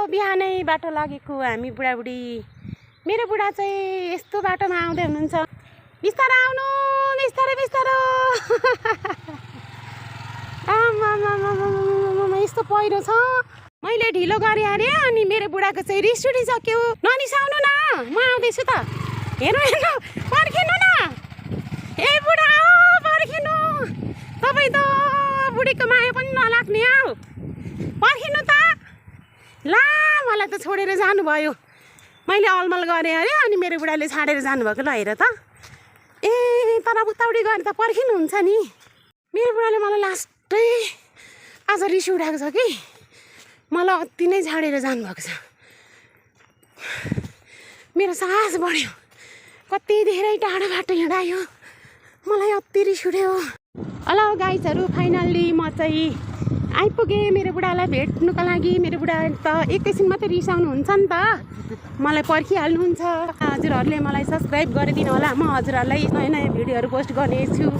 बिहानै बाटो लागेको हामी बुढाबुढी। मेरो बुढा चाहिँ यस्तो बाटोमा आउँदै हुनुहुन्छ। बिस्तारो आउनु, बिस्तारो बिस्तारो। आमामामामामा यस्तो पहिरो छ। मैले ढिलो गरेँ अरे अनि मेरो बुढाको चाहिँ रिस उठिसक्यो। ननिसाउनु न, म आउँदैछु त। हेर्नु हेर्नु, पर्खिनु न। ए बुढा हो, पर्खिनु। तपाईँ त बुढीको माया पनि नलाग्ने हौ। पर्खिनु त। ला मलाई त छोडेर जानुभयो। मैले अलमल गरेँ अरे अनि मेरो बुढाले छाडेर जानुभएको। ल हेर त। ए तर उताउडी गएर त पर्खिनुहुन्छ नि। मेरो बुढाले मलाई लास्टै आज रिस उठाएको छ कि मलाई अति नै छाडेर जानुभएको छ। मेरो सास बढ्यो। कति धेरै टाढो बाटो हिँडायो, मलाई अति रिस उठ्यो। हेलो गाइजहरू, फाइनल्ली म चाहिँ आइपुगेँ मेरो बुढालाई भेट्नुको लागि। मेरो बुढा त एकैछिन मात्रै रिसाउनुहुन्छ नि त, मलाई पर्खिहाल्नुहुन्छ। हजुरहरूले मलाई सब्सक्राइब गरिदिनु होला। म हजुरहरूलाई नयाँ नयाँ भिडियोहरू पोस्ट गर्नेछु।